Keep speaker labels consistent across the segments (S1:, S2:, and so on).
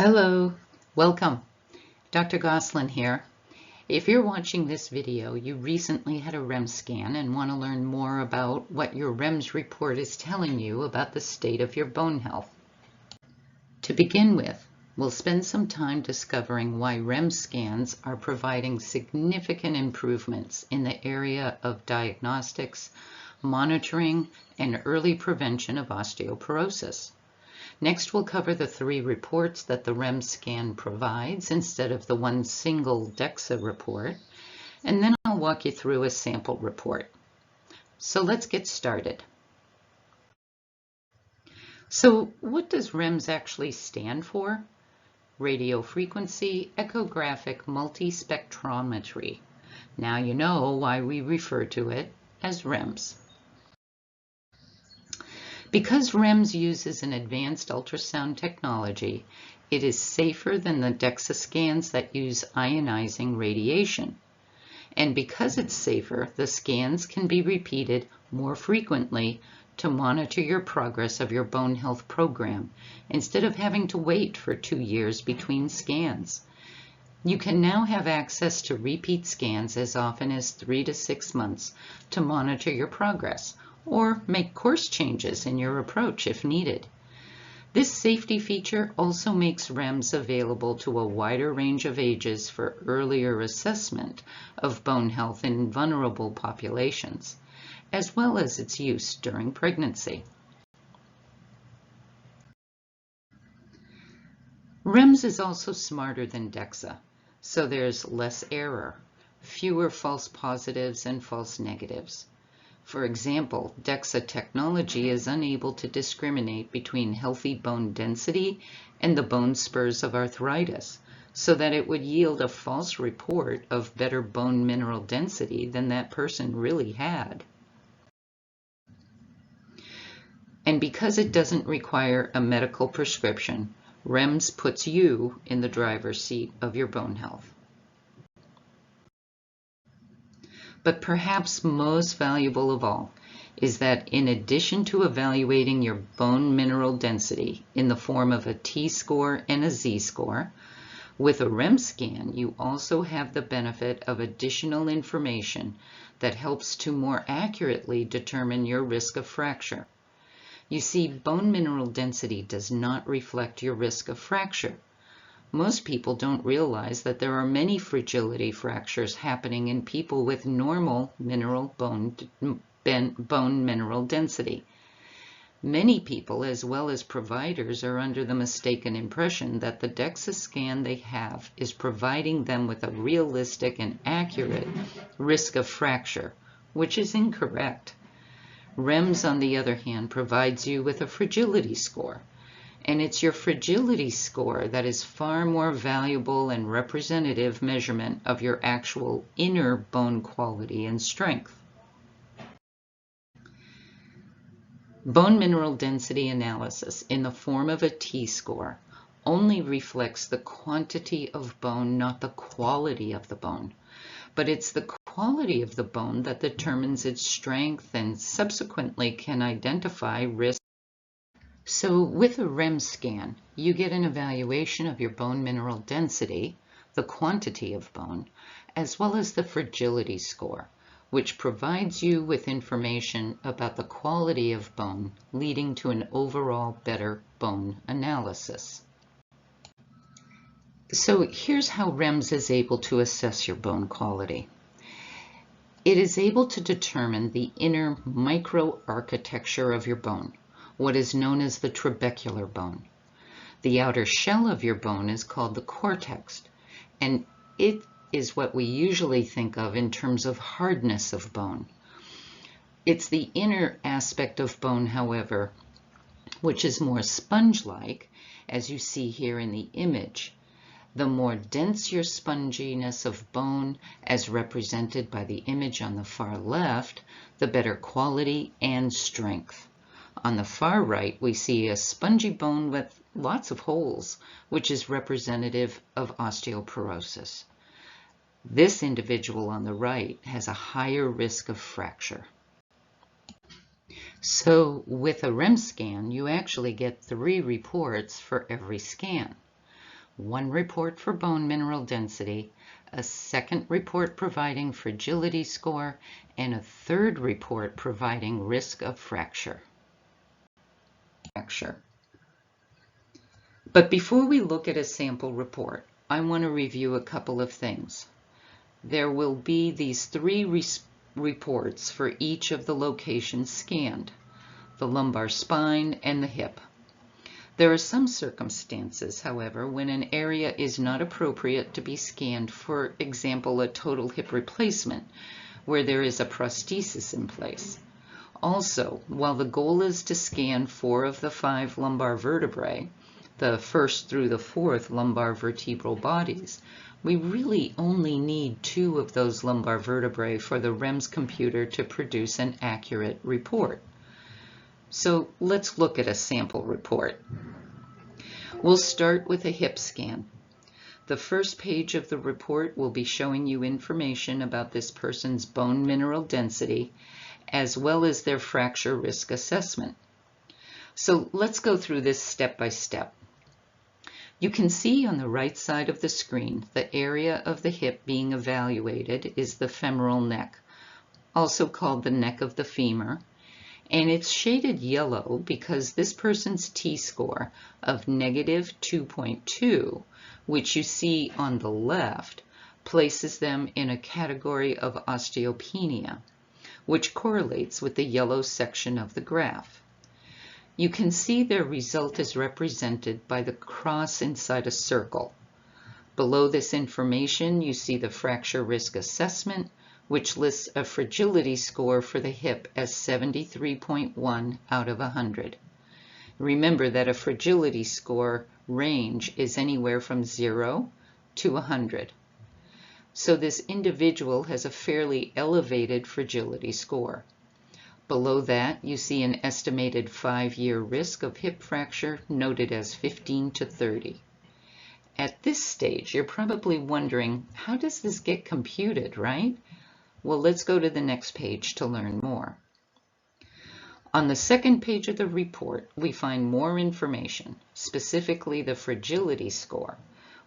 S1: Hello, welcome. Dr. Goslin here. If you're watching this video, you recently had a REMS scan and want to learn more about what your REMS report is telling you about the state of your bone health. To begin with, we'll spend some time discovering why REMS scans are providing significant improvements in the area of diagnostics, monitoring, and early prevention of osteoporosis. Next, we'll cover the 3 reports that the REMS scan provides instead of the one single DEXA report, and then I'll walk you through a sample report. So let's get started. So what does REMS actually stand for? Radio frequency echographic multispectrometry. Now you know why we refer to it as REMS. Because REMS uses an advanced ultrasound technology, it is safer than the DEXA scans that use ionizing radiation. And because it's safer, the scans can be repeated more frequently to monitor your progress of your bone health program, instead of having to wait for 2 years between scans. You can now have access to repeat scans as often as 3 to 6 months to monitor your progress, or make course changes in your approach if needed. This safety feature also makes REMS available to a wider range of ages for earlier assessment of bone health in vulnerable populations, as well as its use during pregnancy. REMS is also smarter than DEXA, so there's less error, fewer false positives and false negatives. For example, DEXA technology is unable to discriminate between healthy bone density and the bone spurs of arthritis, so that it would yield a false report of better bone mineral density than that person really had. And because it doesn't require a medical prescription, REMS puts you in the driver's seat of your bone health. But perhaps most valuable of all is that in addition to evaluating your bone mineral density in the form of a T-score and a Z-score, with a REMS scan you also have the benefit of additional information that helps to more accurately determine your risk of fracture. You see, bone mineral density does not reflect your risk of fracture. Most people don't realize that there are many fragility fractures happening in people with normal bone mineral density. Many people, as well as providers, are under the mistaken impression that the DEXA scan they have is providing them with a realistic and accurate risk of fracture, which is incorrect. REMS, on the other hand, provides you with a fragility score. And it's your fragility score that is far more valuable and representative measurement of your actual inner bone quality and strength. Bone mineral density analysis in the form of a T-score only reflects the quantity of bone, not the quality of the bone. But it's the quality of the bone that determines its strength and subsequently can identify risk. So with a REMS scan, you get an evaluation of your bone mineral density, the quantity of bone, as well as the fragility score, which provides you with information about the quality of bone, leading to an overall better bone analysis. So here's how REMS is able to assess your bone quality. It is able to determine the inner microarchitecture of your bone, what is known as the trabecular bone. The outer shell of your bone is called the cortex, and it is what we usually think of in terms of hardness of bone. It's the inner aspect of bone, however, which is more sponge-like, as you see here in the image. The more dense your sponginess of bone, as represented by the image on the far left, the better quality and strength. On the far right, we see a spongy bone with lots of holes, which is representative of osteoporosis. This individual on the right has a higher risk of fracture. So with a REMS scan, you actually get 3 reports for every scan. one report for bone mineral density, a second report providing fragility score, and a third report providing risk of fracture. But before we look at a sample report, I want to review a couple of things. There will be these three reports for each of the locations scanned: the lumbar spine and the hip. There are some circumstances, however, when an area is not appropriate to be scanned, for example, a total hip replacement, where there is a prosthesis in place. Also, while the goal is to scan 4 of the 5 lumbar vertebrae, the first through the 4th lumbar vertebral bodies, we really only need 2 of those lumbar vertebrae for the REMS computer to produce an accurate report. So let's look at a sample report. We'll start with a hip scan. The first page of the report will be showing you information about this person's bone mineral density, as well as their fracture risk assessment. So let's go through this step by step. You can see on the right side of the screen the area of the hip being evaluated is the femoral neck, also called the neck of the femur, and it's shaded yellow because this person's T-score of -2.2, which you see on the left, places them in a category of osteopenia, which correlates with the yellow section of the graph. You can see their result is represented by the cross inside a circle. Below this information, you see the fracture risk assessment, which lists a fragility score for the hip as 73.1 out of 100. Remember that a fragility score range is anywhere from 0 to 100. So this individual has a fairly elevated fragility score. Below that, you see an estimated 5-year risk of hip fracture noted as 15 to 30. At this stage, you're probably wondering, how does this get computed, right? Well, let's go to the next page to learn more. On the second page of the report, we find more information, specifically the fragility score,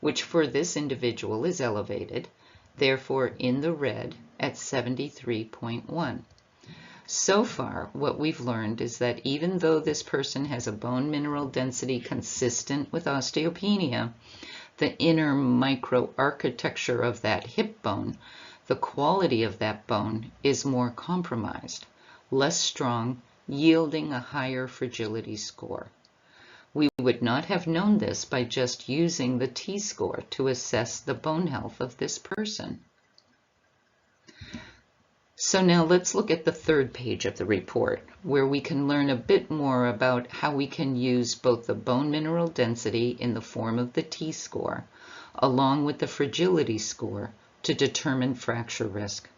S1: which for this individual is elevated, therefore in the red at 73.1. So far, what we've learned is that even though this person has a bone mineral density consistent with osteopenia, the inner microarchitecture of that hip bone, the quality of that bone is more compromised, less strong, yielding a higher fragility score. We would not have known this by just using the T-score to assess the bone health of this person. So now let's look at the third page of the report, where we can learn a bit more about how we can use both the bone mineral density in the form of the T-score, along with the fragility score, to determine fracture risk.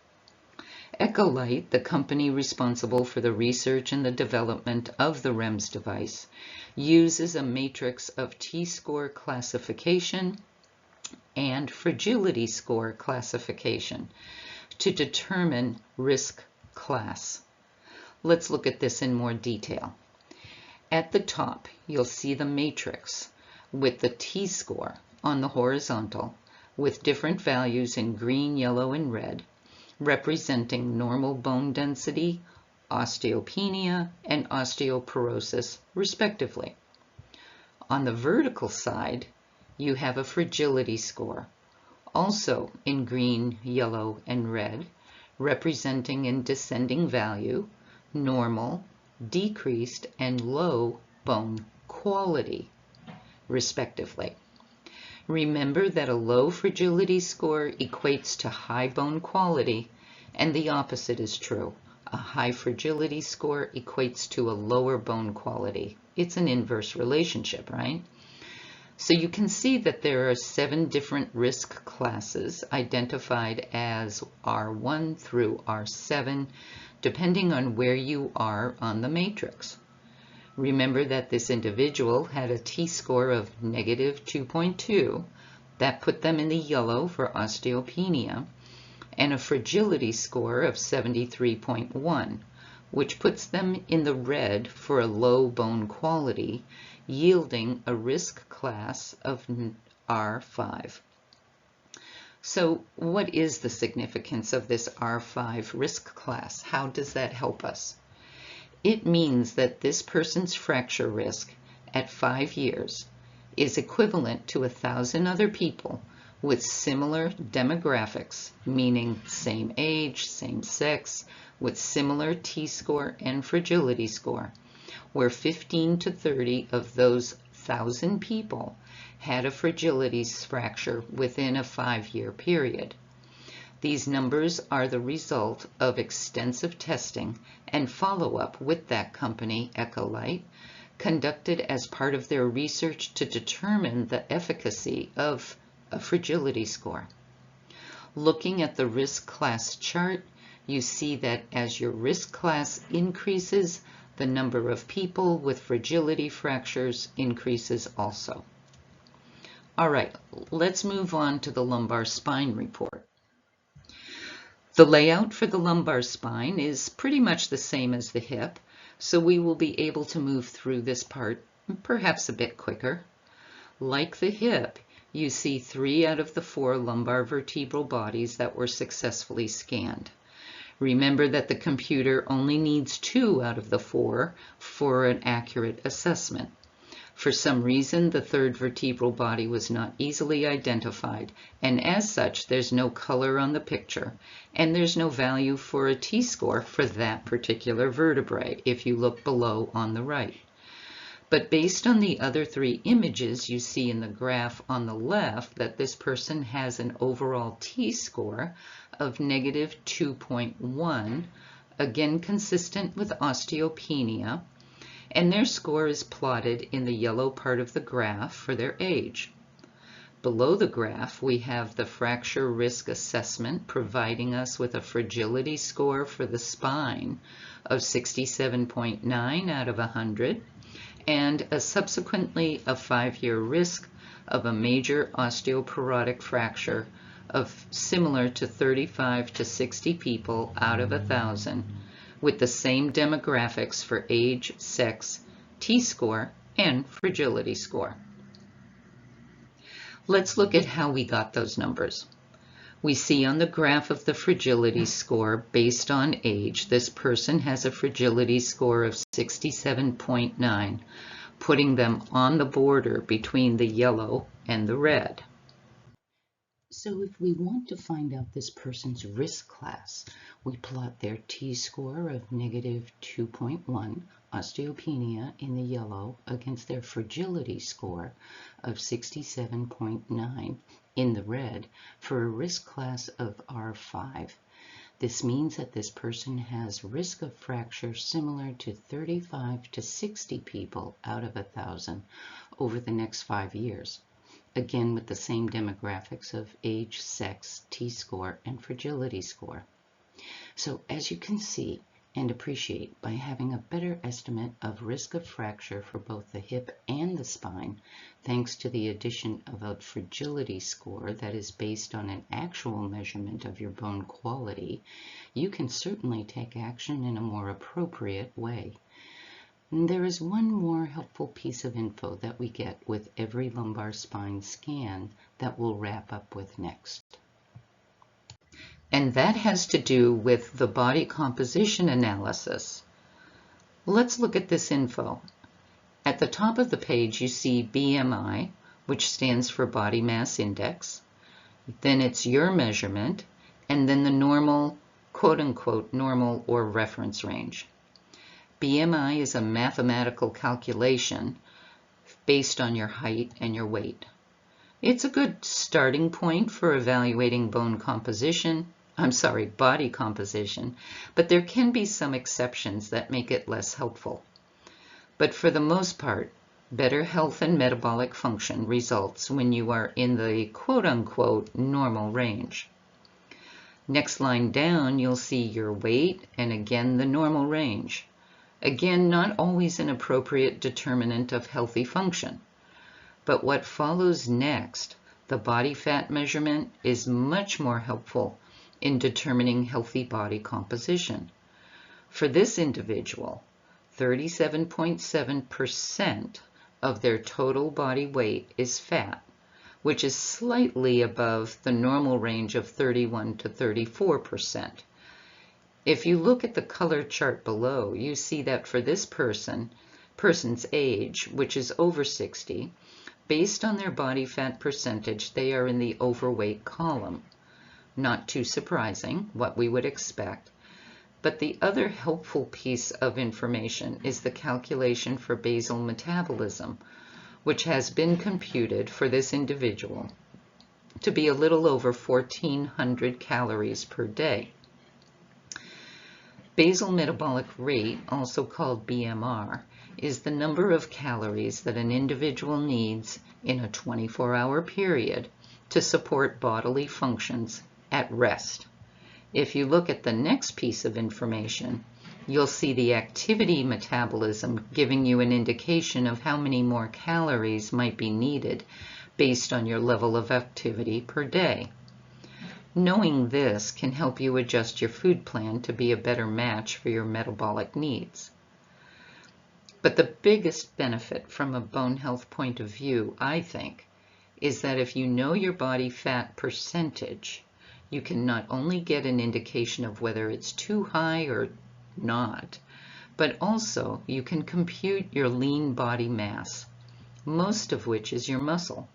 S1: Echolite, the company responsible for the research and the development of the REMS device, uses a matrix of T-score classification and fragility score classification to determine risk class. Let's look at this in more detail. At the top, you'll see the matrix with the T-score on the horizontal, with different values in green, yellow, and red, representing normal bone density, osteopenia, and osteoporosis, respectively. On the vertical side, you have a fragility score, also in green, yellow, and red, representing in descending value, normal, decreased, and low bone quality, respectively. Remember that a low fragility score equates to high bone quality, and the opposite is true. A high fragility score equates to a lower bone quality. It's an inverse relationship, right? So you can see that there are 7 different risk classes identified as R1 through R7, depending on where you are on the matrix. Remember that this individual had a T-score of -2.2. That put them in the yellow for osteopenia, and a fragility score of 73.1, which puts them in the red for a low bone quality, yielding a risk class of R5. So what is the significance of this R5 risk class? How does that help us? It means that this person's fracture risk at 5 years is equivalent to 1,000 other people with similar demographics, meaning same age, same sex, with similar T-score and fragility score, where 15 to 30 of those 1,000 people had a fragility fracture within a 5-year period. These numbers are the result of extensive testing and follow-up with that company, Ecolite, conducted as part of their research to determine the efficacy of a fragility score. Looking at the risk class chart, you see that as your risk class increases, the number of people with fragility fractures increases also. All right, let's move on to the lumbar spine report. The layout for the lumbar spine is pretty much the same as the hip, so we will be able to move through this part perhaps a bit quicker. Like the hip, you see 3 out of the 4 lumbar vertebral bodies that were successfully scanned. Remember that the computer only needs 2 out of the 4 for an accurate assessment. For some reason, the 3rd vertebral body was not easily identified, and as such, there's no color on the picture, and there's no value for a T-score for that particular vertebrae if you look below on the right. But based on the other 3 images, you see in the graph on the left that this person has an overall T-score of negative 2.1, again consistent with osteopenia, and their score is plotted in the yellow part of the graph for their age. Below the graph, we have the fracture risk assessment providing us with a fragility score for the spine of 67.9 out of 100, and subsequently a 5-year risk of a major osteoporotic fracture of similar to 35 to 60 people out of 1,000, with the same demographics for age, sex, T-score, and fragility score. Let's look at how we got those numbers. We see on the graph of the fragility score based on age, this person has a fragility score of 67.9, putting them on the border between the yellow and the red. So if we want to find out this person's risk class, we plot their T-score of negative 2.1, osteopenia in the yellow, against their fragility score of 67.9 in the red for a risk class of R5. This means that this person has risk of fracture similar to 35 to 60 people out of 1,000 over the next 5 years. Again with the same demographics of age, sex, T-score, and fragility score. So as you can see and appreciate, by having a better estimate of risk of fracture for both the hip and the spine, thanks to the addition of a fragility score that is based on an actual measurement of your bone quality, you can certainly take action in a more appropriate way. There is one more helpful piece of info that we get with every lumbar spine scan that we'll wrap up with next. And that has to do with the body composition analysis. Let's look at this info. At the top of the page you see BMI, which stands for body mass index. Then it's your measurement, and then the normal, quote-unquote, normal or reference range. BMI is a mathematical calculation based on your height and your weight. It's a good starting point for evaluating body composition, but there can be some exceptions that make it less helpful. But for the most part, better health and metabolic function results when you are in the quote-unquote normal range. Next line down, you'll see your weight and again the normal range. Again, not always an appropriate determinant of healthy function. But what follows next, the body fat measurement, is much more helpful in determining healthy body composition. For this individual, 37.7% of their total body weight is fat, which is slightly above the normal range of 31 to 34%. If you look at the color chart below, you see that for this person's age, which is over 60, based on their body fat percentage, they are in the overweight column. Not too surprising, what we would expect. But the other helpful piece of information is the calculation for basal metabolism, which has been computed for this individual to be a little over 1,400 calories per day. Basal metabolic rate, also called BMR, is the number of calories that an individual needs in a 24-hour period to support bodily functions at rest. If you look at the next piece of information, you'll see the activity metabolism giving you an indication of how many more calories might be needed based on your level of activity per day. Knowing this can help you adjust your food plan to be a better match for your metabolic needs. But the biggest benefit from a bone health point of view, I think, is that if you know your body fat percentage, you can not only get an indication of whether it's too high or not, but also you can compute your lean body mass, most of which is your muscle.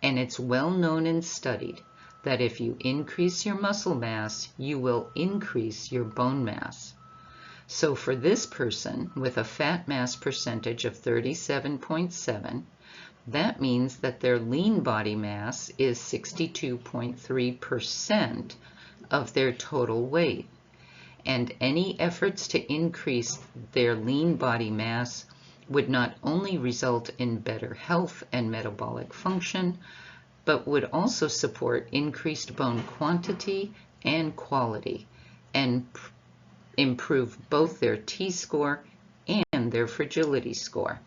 S1: And it's well known and studied that if you increase your muscle mass, you will increase your bone mass. So for this person with a fat mass percentage of 37.7, that means that their lean body mass is 62.3% of their total weight. And any efforts to increase their lean body mass would not only result in better health and metabolic function, but would also support increased bone quantity and quality and improve both their T-score and their fragility score.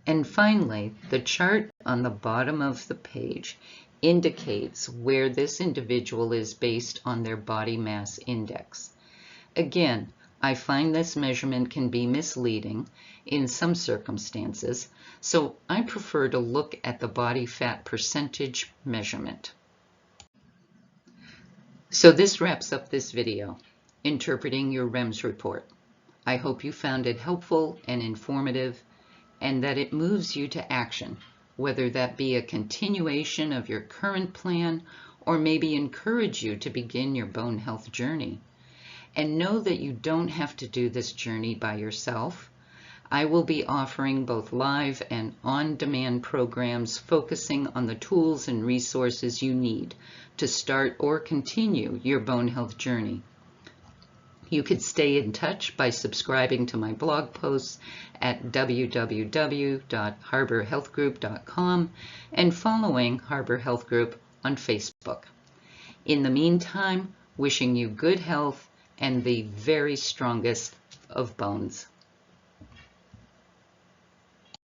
S1: And finally, the chart on the bottom of the page indicates where this individual is based on their body mass index. Again, I find this measurement can be misleading in some circumstances, so I prefer to look at the body fat percentage measurement. So this wraps up this video, Interpreting Your REMS Report. I hope you found it helpful and informative, and that it moves you to action, whether that be a continuation of your current plan or maybe encourage you to begin your bone health journey. And know that you don't have to do this journey by yourself. I will be offering both live and on-demand programs focusing on the tools and resources you need to start or continue your bone health journey. You could stay in touch by subscribing to my blog posts at www.harborhealthgroup.com and following Harbor Health Group on Facebook. In the meantime, wishing you good health and the very strongest of bones.